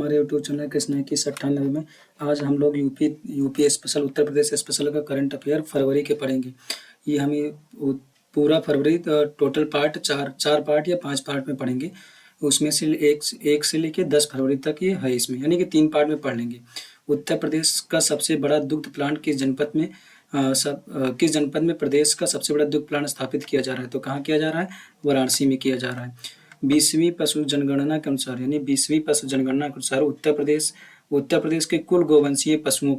हमारे YouTube channel Krishna की 98 में। आज हम लोग UP special, Uttar Pradesh special का करंट अफेयर फरवरी के पढ़ेंगे। ये हमें पूरा फरवरी टोटल पार्ट चार पार्ट या 5 पार्ट में पढ़ेंगे। उसमें से एक से लेके 10 फरवरी तक ये है इसमें, यानी कि 3 पार्ट में पढ़ लेंगे। उत्तर प्रदेश का सबसे बड़ा दुग्ध प्लांट किस जनपद में प्रदेश का सबसे बड़ा दुग्ध प्लांट स्थापित किया जा रहा है? तो कहाँ किया जा रहा है? वाराणसी में किया जा रहा है। 20वीं पशु जनगणना के अनुसार, यानी 20वीं पशु जनगणना के अनुसार उत्तर प्रदेश के कुल गोवंशीय पशुओं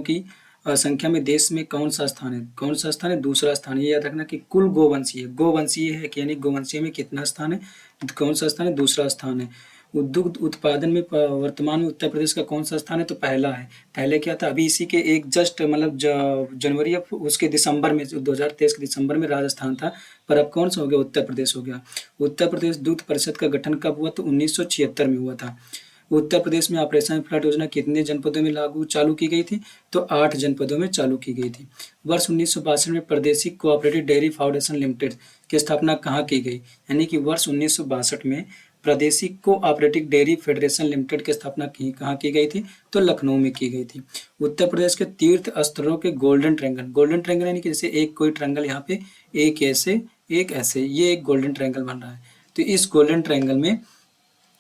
की संख्या में देश में कौन सा स्थान है? कौन सा स्थान है? दूसरा स्थान। ये याद रखना कि कुल गोवंशीय है, यानी गोवंशीय में कितना स्थान है? कौन सा स्थान है? दूसरा स्थान है। दुग्ध उत्पादन में वर्तमान में उत्तर प्रदेश का कौन सा स्थान है? तो पहला है। पहले क्या था? अभी इसी के एक जस्ट मतलब जनवरी या उसके दिसंबर में, 2023 के दिसंबर में राजस्थान था, पर अब कौन सा हो गया? उत्तर प्रदेश हो गया। उत्तर प्रदेश दुग्ध परिषद का गठन कब हुआ? तो 1976 में हुआ था। उत्तर प्रदेश में ऑपरेशन फ्लड योजना कितने जनपदों में चालू की गई थी? तो 8 जनपदों में चालू की गई थी। वर्ष 1962 में प्रादेशिक कोऑपरेटिव डेयरी फाउंडेशन लिमिटेड की स्थापना कहाँ की गई? यानी कि वर्ष 1962 में प्रादेशिक कोऑपरेटिव डेयरी फेडरेशन लिमिटेड की स्थापना कहाँ की गई थी? तो लखनऊ में की गई थी। उत्तर प्रदेश के तीर्थ स्थलों के गोल्डन ट्रायंगल यानी कि जैसे एक कोई ट्रायंगल यहाँ पे एक ऐसे ये एक गोल्डन ट्रायंगल बन रहा है। तो इस गोल्डन ट्रायंगल में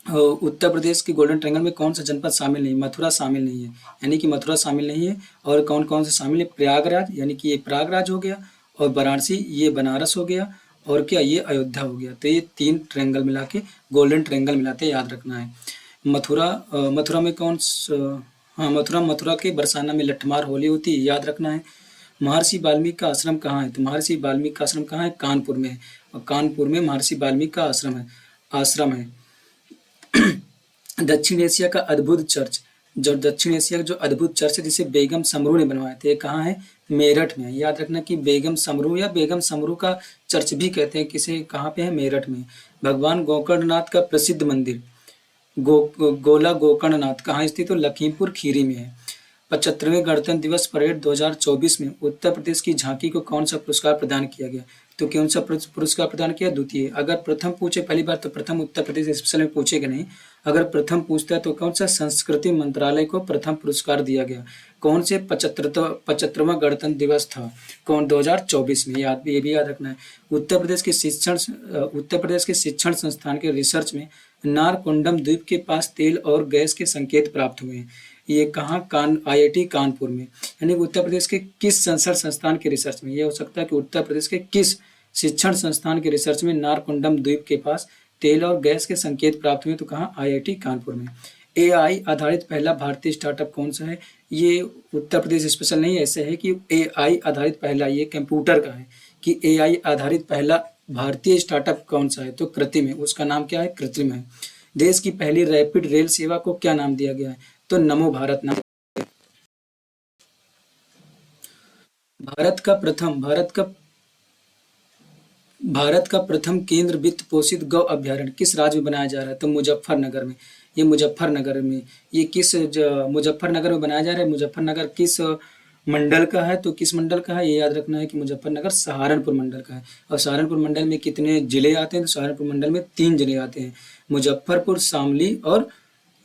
उत्तर प्रदेश के गोल्डन ट्रायंगल में कौन सा जनपद शामिल नहीं? मथुरा शामिल नहीं है, यानी कि मथुरा शामिल नहीं है। और कौन कौन से शामिल है? प्रयागराज, यानी कि ये प्रयागराज हो गया, और वाराणसी ये बनारस हो गया, और क्या ये अयोध्या हो गया। तो ये 3 ट्रायंगल मिला के गोल्डन ट्रायंगल मिलाते याद रखना है। मथुरा में मथुरा के बरसाना में लट्ठमार होली होती है, याद रखना है। महर्षि वाल्मीकि का आश्रम कहाँ है? तो महर्षि वाल्मीकि का आश्रम कहाँ है? कानपुर में है, और कानपुर में महर्षि वाल्मीकि का आश्रम है। दक्षिण एशिया का अद्भुत चर्च, दक्षिण एशिया का जो अद्भुत चर्च है जिसे बेगम समरू ने बनवाया था, ये कहाँ है? मेरठ में। याद रखना कि बेगम समरू का चर्च भी कहते हैं, किसे, कहाँ पे है? मेरठ में। भगवान गोकर्णनाथ का प्रसिद्ध मंदिर गोला गोकर्णनाथ कहाँ स्थित? तो लखीमपुर खीरी में है। 75वें गणतंत्र दिवस परेड 2024 में उत्तर प्रदेश की झांकी को कौन सा पुरस्कार प्रदान किया गया? तो कौन सा पुरस्कार प्रदान किया? द्वितीय। अगर प्रथम पूछे पहली बार तो प्रथम उत्तर प्रदेश स्पेशल में पूछेगा नहीं। अगर प्रथम पूछता है तो कौन सा? संस्कृति मंत्रालय को प्रथम पुरस्कार दिया गया। कौन से 75वां गणतंत्र दिवस था? कौन? 2024 में। ये भी याद रखना है। उत्तर प्रदेश के शिक्षण संस्थान के रिसर्च में नारकोंडम द्वीप के पास तेल और गैस के संकेत प्राप्त हुए हैं। ये कहाँ? IIT कानपुर में। यानी उत्तर प्रदेश के किस संसद संस्थान के रिसर्च में? ये हो सकता है कि उत्तर प्रदेश के किस शिक्षण संस्थान के रिसर्च में नारकोंडम द्वीप के पास तेल और गैस के संकेत प्राप्त हुए? तो कहाँ? IIT कानपुर में। AI आधारित पहला भारतीय स्टार्टअप कौन सा है? ये उत्तर प्रदेश स्पेशल नहीं, ऐसे है कि AI आधारित पहला, ये कंप्यूटर का है कि AI आधारित पहला भारतीय स्टार्टअप कौन सा है? तो कृत्रिम है। उसका नाम क्या है? कृत्रिम है। देश की पहली रैपिड रेल सेवा को क्या नाम दिया गया है? तो नमो भारत नाम। भारत का प्रथम केंद्र वित्त पोषित गौ अभ्यारण्य किस राज्य में बनाया जा रहा है? तो मुजफ्फरनगर में। ये मुजफ्फरनगर में, ये किस मुजफ्फरनगर में बनाया जा रहा है? मुजफ्फरनगर किस मंडल का है? तो किस मंडल का है? ये याद रखना है कि मुजफ्फरनगर सहारनपुर मंडल का है। और सहारनपुर मंडल में कितने जिले आते हैं? तो सहारनपुर मंडल में 3 जिले आते हैं, मुजफ्फरपुर, शामली और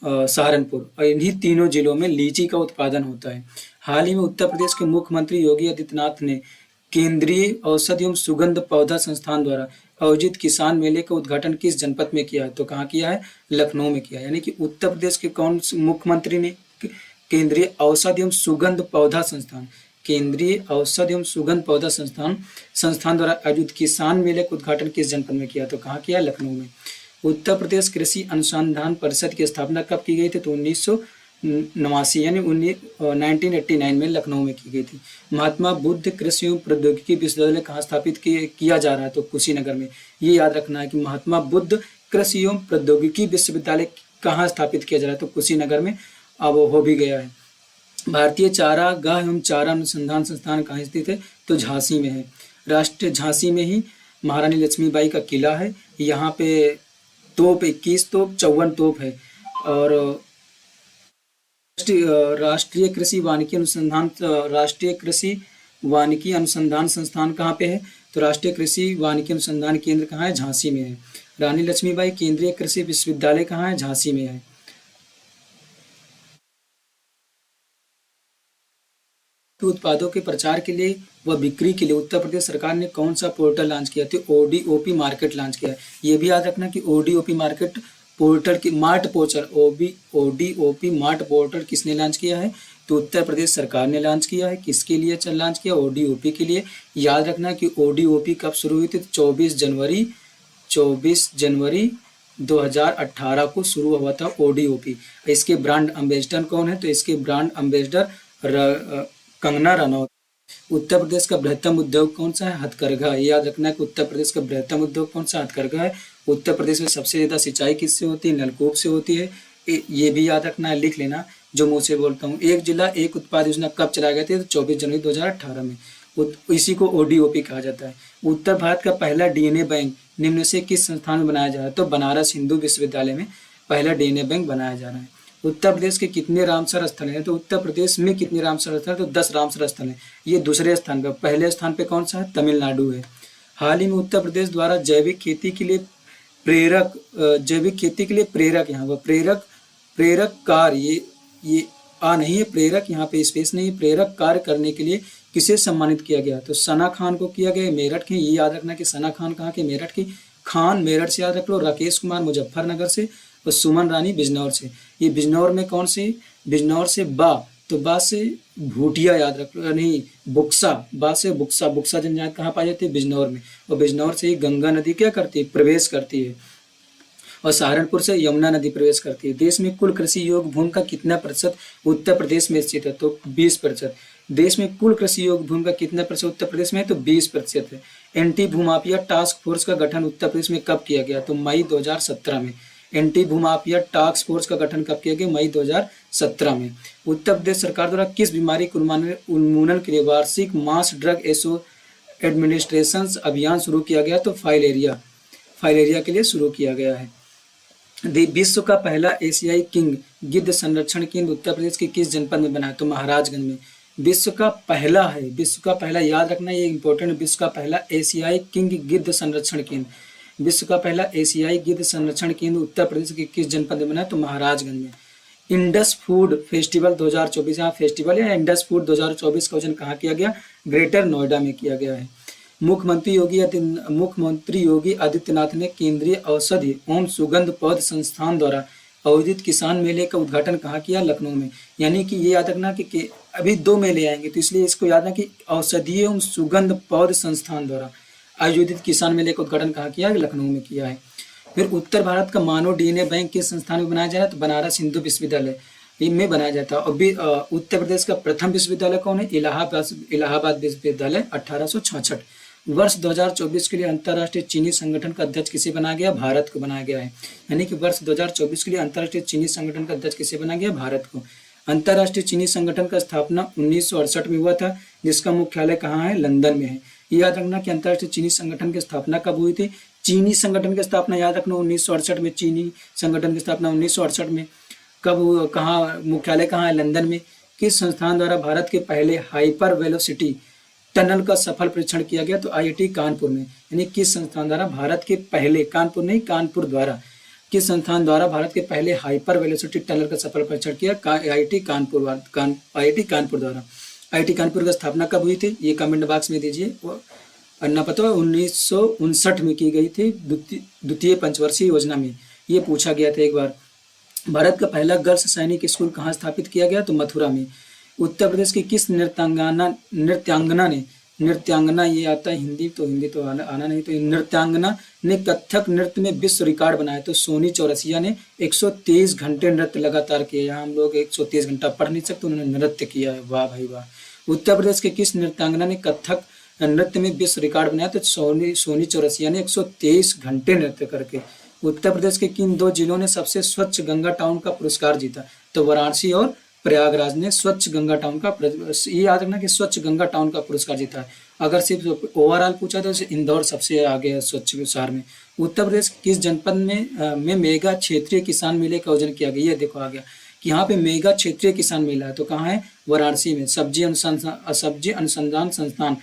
सहारनपुर। और इन्हीं तीनों जिलों में लीची का उत्पादन होता है। हाल ही में उत्तर प्रदेश के मुख्यमंत्री योगी आदित्यनाथ ने केंद्रीय औषधि एवं सुगंध पौधा संस्थान द्वारा आयोजित किसान मेले का उद्घाटन किस जनपद में किया है? तो कहाँ किया है? लखनऊ में किया है। यानी कि उत्तर प्रदेश के कौन मुख्यमंत्री ने केंद्रीय औषधि एवं सुगंध पौधा संस्थान द्वारा आयोजित किसान मेले का उद्घाटन किस जनपद में किया? तो कहाँ किया? लखनऊ में। उत्तर प्रदेश कृषि अनुसंधान परिषद की स्थापना कब की गई थी? तो 1989 यानी 1989 में लखनऊ में की गई थी। महात्मा बुद्ध कृषि एवं प्रौद्योगिकी विश्वविद्यालय कहाँ स्थापित किया जा रहा है? तो कुशीनगर में। ये याद रखना है कि महात्मा बुद्ध कृषि एवं प्रौद्योगिकी विश्वविद्यालय कहाँ स्थापित किया जा रहा है? तो कुशीनगर में। अब हो भी गया है। भारतीय चारागाह एवं चारा अनुसंधान संस्थान कहाँ स्थित है? तो झांसी में है। झांसी में ही महारानी लक्ष्मीबाई का किला है। यहाँ पे तोप 21 तोप 54 तोप है। और राष्ट्रीय कृषि वानिकी अनुसंधान संस्थान कहाँ पे है? तो राष्ट्रीय कृषि वानिकी अनुसंधान केंद्र कहाँ है? झांसी में है। रानी लक्ष्मीबाई केंद्रीय कृषि विश्वविद्यालय कहाँ है? झांसी में है। उत्पादों के प्रचार के लिए व बिक्री के लिए उत्तर प्रदेश सरकार ने कौन सा पोर्टल लॉन्च किया? तो ओडीओपी मार्केट लॉन्च किया है। ये भी याद रखना कि ओडीओपी मार्केट पोर्टल की mart portal ODOP mart portal किसने लॉन्च किया है? तो उत्तर प्रदेश सरकार ने लॉन्च किया है। किसके लिए लॉन्च किया? ओडीओपी के लिए। याद रखना कि ओडीओपी कब शुरू हुई थी? 24 जनवरी 2018 को शुरू हुआ था ओडीओपी। इसके ब्रांड एम्बेसडर कौन है? तो इसके ब्रांड एम्बेसडर कंगना रनौत। उत्तर प्रदेश का बृहत्तम उद्योग कौन सा है? हथकरघा। याद रखना है कि उत्तर प्रदेश का बृहत्तम उद्योग कौन सा? हथकरघा है। उत्तर प्रदेश में सबसे ज्यादा सिंचाई किससे होती है? नलकूप से होती है। ये भी याद रखना है, लिख लेना जो मुंह से बोलता हूँ। एक जिला एक उत्पाद योजना कब चलाई गई थी? तो 24 जनवरी 2018 में। इसी को ओडीओपी कहा जाता है। उत्तर भारत का पहला डीएनए बैंक निम्न से किस संस्थान में बनाया जा रहा है? तो बनारस हिंदू विश्वविद्यालय में पहला डीएनए बैंक बनाया जा रहा है। उत्तर प्रदेश के कितने रामसर स्थल हैं? तो उत्तर प्रदेश में कितने रामसर स्थल हैं? तो 10 रामसर स्थल हैं। ये दूसरे स्थान पर। पहले स्थान पे कौन सा है? तमिलनाडु है। हाल ही में उत्तर प्रदेश द्वारा जैविक खेती के लिए प्रेरक यहाँ पर प्रेरक कार्य ये नहीं है, प्रेरक यहाँ पे स्पेस नहीं है। प्रेरक कार्य करने के लिए किसे सम्मानित किया गया? तो सना खान को किया गया, मेरठ के। ये याद रखना कि सना खान कहाँ के? मेरठ की। खान मेरठ से याद रख लो। राकेश कुमार मुजफ्फरनगर से और सुमन रानी बिजनौर से। ये बिजनौर में कौन से? बिजनौर से तो बा से भूटिया याद रख लो, नहीं बुक्सा। बा से बुक्सा जनजाति कहाँ पाई जाती है? बिजनौर में। और बिजनौर से ही गंगा नदी क्या करती है? प्रवेश करती है। और सहारनपुर से यमुना नदी प्रवेश करती है। देश में कुल कृषि योग्य भूमि का कितना प्रतिशत उत्तर प्रदेश में स्थित है? तो 20%। देश में कुल कृषि योग्य भूमि का कितना प्रतिशत उत्तर प्रदेश में है? तो 20% है। एंटी भूमाफिया टास्क फोर्स का गठन उत्तर प्रदेश में कब किया गया? तो मई 2017 में। एंटी भूमाफिया टास्क फोर्स का गठन कब किया गया? मई 2017 में। उत्तर प्रदेश सरकार द्वारा किस बीमारी के उन्मूलन के लिए वार्षिक मास ड्रग एडमिनिस्ट्रेशन अभियान शुरू किया गया? तो फाइलेरिया के लिए शुरू किया गया है। विश्व का पहला एशियाई किंग गिद्ध संरक्षण केंद्र उत्तर प्रदेश के किस जनपद में बना है? तो महाराजगंज में। विश्व का पहला याद रखना, ये इंपॉर्टेंट। विश्व का पहला एशियाई किंग गिद्ध संरक्षण केंद्र उत्तर प्रदेश के किस जनपद में बना है? तो महाराजगंज में। इंडस फूड फेस्टिवल 2024, यहाँ फेस्टिवल या इंडस फूड 2024 का आयोजन कहाँ किया गया? ग्रेटर नोएडा में किया गया है। मुख्यमंत्री योगी आदित्यनाथ ने केंद्रीय औषधि एवं सुगंध पौध संस्थान द्वारा आयोजित किसान मेले का उद्घाटन कहाँ किया? लखनऊ में। यानी कि ये याद रखना कि अभी 2 मेले आएंगे, तो इसलिए इसको याद रखना कि औषधीय एवं सुगंध पौध संस्थान द्वारा आयोजित किसान मेले का उद्घाटन कहाँ किया? लखनऊ में किया है। फिर उत्तर भारत का मानव डीएनए बैंक किस संस्थान में बनाया जा रहा है? तो बनारस हिंदू विश्वविद्यालय में बनाया जाता है। और उत्तर प्रदेश का प्रथम विश्वविद्यालय कौन है? इलाहाबाद विश्वविद्यालय 1866। वर्ष 2024 के लिए अंतर्राष्ट्रीय चीनी संगठन का अध्यक्ष किसे बनाया गया? भारत को बनाया गया है। यानी कि वर्ष 2024 के लिए अंतर्राष्ट्रीय चीनी संगठन का अध्यक्ष किसे बनाया गया? भारत को। अंतर्राष्ट्रीय चीनी संगठन का स्थापना 1968 में हुआ था, जिसका मुख्यालय कहाँ है? लंदन में है। ये याद रखना कि अंतर्राष्ट्रीय चीनी संगठन की स्थापना कब हुई थी? चीनी संगठन की स्थापना याद रखना 1968 में। चीनी संगठन की स्थापना 1968 में कब, कहाँ, मुख्यालय कहाँ है? लंदन में। किस संस्थान द्वारा भारत के पहले हाइपर वेलोसिटी टनल का सफल परीक्षण किया गया? तो आईआईटी कानपुर में। यानी किस संस्थान द्वारा भारत के पहले, कानपुर नहीं कानपुर द्वारा, किस संस्थान द्वारा भारत के पहले हाइपर वेलोसिटी टनल का सफल परीक्षण किया? आईआईटी कानपुर द्वारा। आईआईटी कानपुर की स्थापना कब हुई थी? ये कमेंट बॉक्स में दीजिए। अन्ना पता है 1959 में की गई थी, द्वितीय पंचवर्षीय योजना में। ये पूछा गया था एक बार। भारत का पहला गर्ल्स सैनिक स्कूल कहाँ स्थापित किया गया? तो मथुरा में। उत्तर प्रदेश की किस नृत्यांगना ये आता है हिंदी तो आना नहीं, तो नृत्यांगना ने कथक नृत्य में विश्व रिकॉर्ड बनाया? तो सोनी चौरसिया ने 123 घंटे नृत्य लगातार किया। यहाँ हम लोग 123 घंटा पढ़ नहीं सकते, उन्होंने नृत्य किया है। वाह भाई वाह। उत्तर प्रदेश के किस नृत्यांगना ने कथक नृत्य में विश्व रिकॉर्ड बनाया? तो सोनी चौरसिया ने 123 घंटे नृत्य करके। उत्तर प्रदेश के किन 2 जिलों ने सबसे स्वच्छ गंगा टाउन का पुरस्कार जीता? तो वाराणसी और प्रयागराज ने स्वच्छ गंगा टाउन का, ये याद रखना कि स्वच्छ गंगा टाउन का पुरस्कार जीता है। अगर सिर्फ ओवरऑल पूछा तो इंदौर सबसे आगे है स्वच्छ शहर में। उत्तर प्रदेश किस जनपद में मेगा क्षेत्रीय किसान मेले का आयोजन किया गया? ये देखो आ गया कि यहाँ पे मेगा क्षेत्रीय किसान मेला है। तो कहाँ है? वाराणसी में। सब्जी अनुसंधान संस्थान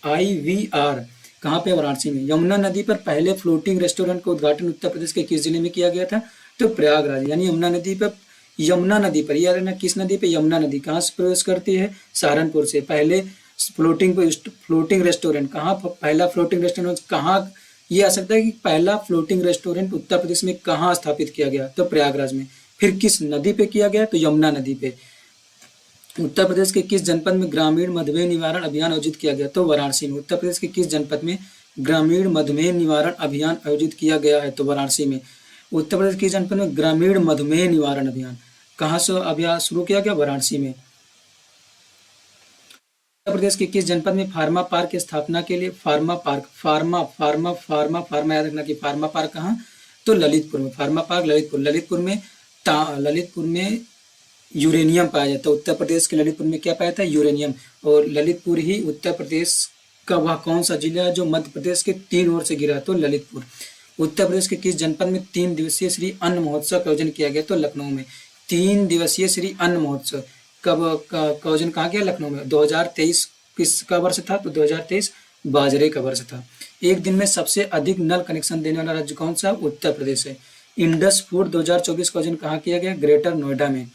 IVR कहाँ पे? वाराणसी में। यमुना नदी पर पहले फ्लोटिंग रेस्टोरेंट का उद्घाटन उत्तर प्रदेश के किस जिले में किया गया था? तो प्रयागराज। यानी यमुना नदी पर, याद रखना किस नदी पे? यमुना नदी। कहाँ से प्रवेश करती है? सहारनपुर से। पहले फ्लोटिंग रेस्टोरेंट कहाँ, पहला फ्लोटिंग रेस्टोरेंट कहाँ, ये आ सकता है कि पहला फ्लोटिंग रेस्टोरेंट उत्तर प्रदेश में कहाँ स्थापित किया गया? तो प्रयागराज में। फिर किस नदी पे किया गया? तो यमुना नदी पे। उत्तर प्रदेश के किस जनपद में ग्रामीण मधुमेह निवारण अभियान आयोजित किया गया? तो वाराणसी में। उत्तर प्रदेश के किस जनपद में ग्रामीण मधुमेह निवारण अभियान आयोजित किया गया है? तो वाराणसी में। उत्तर प्रदेश के जनपद में ग्रामीण मधुमेह निवारण अभियान कहाँ से अभियान शुरू किया गया? वाराणसी में। उत्तर प्रदेश के किस जनपद में फार्मा पार्क की स्थापना के लिए, फार्मा पार्क, फार्मा याद रखना कि फार्मा पार्क कहाँ? तो ललितपुर में। Pharma park Lalitpur. ललितपुर में यूरेनियम पाया जाता है। उत्तर प्रदेश के ललितपुर में क्या पाया था? यूरेनियम। और ललितपुर ही उत्तर प्रदेश का वह कौन सा जिला है जो मध्य प्रदेश के 3 ओर से घिरा? तो ललितपुर। उत्तर प्रदेश के किस जनपद में 3 दिवसीय श्री अन्न महोत्सव का आयोजन किया गया? तो लखनऊ में। 3 दिवसीय श्री अन्न महोत्सव कब का आयोजन कहाँ किया? लखनऊ में। 2023 किसका वर्ष था? तो 2023 बाजरे का वर्ष था। एक दिन में सबसे अधिक नल कनेक्शन देने वाला राज्य कौन सा? उत्तर प्रदेश है। इंडस फूड 2024 का आयोजन कहाँ किया गया? ग्रेटर नोएडा में।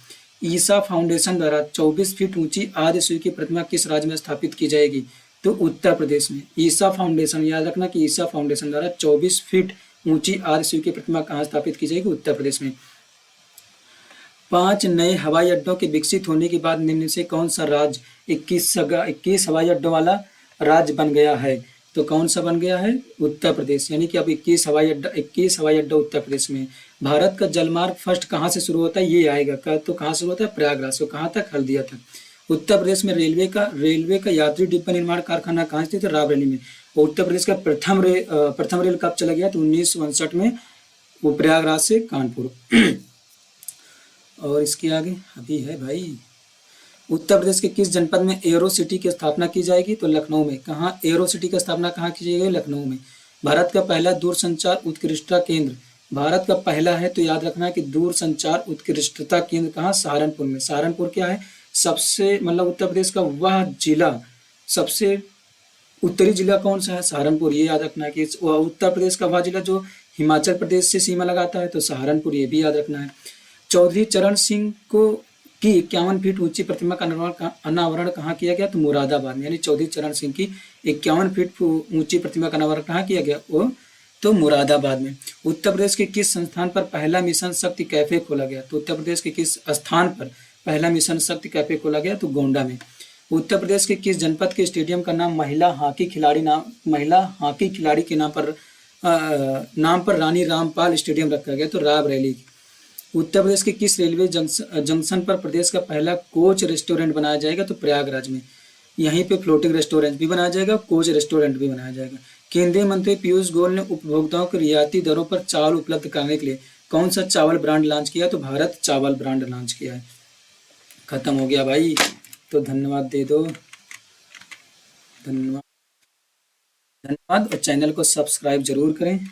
ईसा फाउंडेशन द्वारा 24 फीट ऊंची आदि शिव की प्रतिमा किस राज्य में स्थापित की जाएगी? तो उत्तर प्रदेश में। ईसा फाउंडेशन, याद रखना कि ईसा फाउंडेशन द्वारा 24 फीट ऊंची आदि शिव की प्रतिमा कहाँ स्थापित की जाएगी? उत्तर प्रदेश में। 5 नए हवाई अड्डों के विकसित होने के बाद निम्न से कौन सा राज्य 21 हवाई अड्डों वाला राज्य बन गया है? तो कौन सा बन गया है? उत्तर प्रदेश। यानी कि अब 21 हवाई अड्डा उत्तर प्रदेश में। भारत का जलमार्ग फर्स्ट कहाँ से शुरू होता है? ये आएगा। तो कहाँ शुरू होता है? प्रयागराज से। कहाँ तक? हल्दिया तक। उत्तर प्रदेश में रेलवे का यात्री डिब्बा निर्माण कारखाना कहाँ स्थित है? रायबरेली में। और उत्तर प्रदेश का प्रथम रेल कब चला गया? तो 1959 में, वो प्रयागराज से कानपुर। और इसके आगे अभी है भाई। उत्तर प्रदेश के किस जनपद में एरो सिटी की स्थापना की जाएगी? तो लखनऊ में। कहाँ एरो सिटी की स्थापना कहाँ की जाएगी? लखनऊ में। भारत का पहला दूरसंचार उत्कृष्टता केंद्र, भारत का पहला है तो याद रखना है कि दूरसंचार उत्कृष्टता केंद्र कहाँ? सहारनपुर में। सहारनपुर क्या है? सबसे, मतलब उत्तर प्रदेश का वह जिला, सबसे उत्तरी जिला कौन सा है? सहारनपुर। ये याद रखना है कि उत्तर प्रदेश का वह जिला जो हिमाचल प्रदेश से सीमा लगाता है, तो सहारनपुर। ये भी याद रखना है। चौधरी चरण सिंह को की 51 फीट ऊंची प्रतिमा का अनावरण कहाँ किया गया? तो मुरादाबाद में। यानी चौधरी चरण सिंह की 51 फीट ऊंची प्रतिमा का अनावरण कहाँ किया गया? वो तो मुरादाबाद में। उत्तर प्रदेश के किस संस्थान पर पहला मिशन शक्ति कैफे खोला गया? तो उत्तर प्रदेश के किस स्थान पर पहला मिशन शक्ति कैफे खोला गया? तो गोंडा में। उत्तर प्रदेश के किस जनपद के स्टेडियम का नाम महिला हॉकी खिलाड़ी के नाम पर रानी रामपाल स्टेडियम रखा गया? तो रायबरेली। उत्तर प्रदेश के किस रेलवे जंक्शन पर प्रदेश का पहला कोच रेस्टोरेंट बनाया जाएगा? तो प्रयागराज में। यहीं पे फ्लोटिंग रेस्टोरेंट भी बनाया जाएगा, कोच रेस्टोरेंट भी बनाया जाएगा। केंद्रीय मंत्री पीयूष गोयल ने उपभोक्ताओं को रियायती दरों पर चावल उपलब्ध कराने के लिए कौन सा चावल ब्रांड लॉन्च किया? तो भारत चावल ब्रांड लॉन्च किया है। खत्म हो गया भाई, तो धन्यवाद दे दो। धन्यवाद और चैनल को सब्सक्राइब जरूर करें।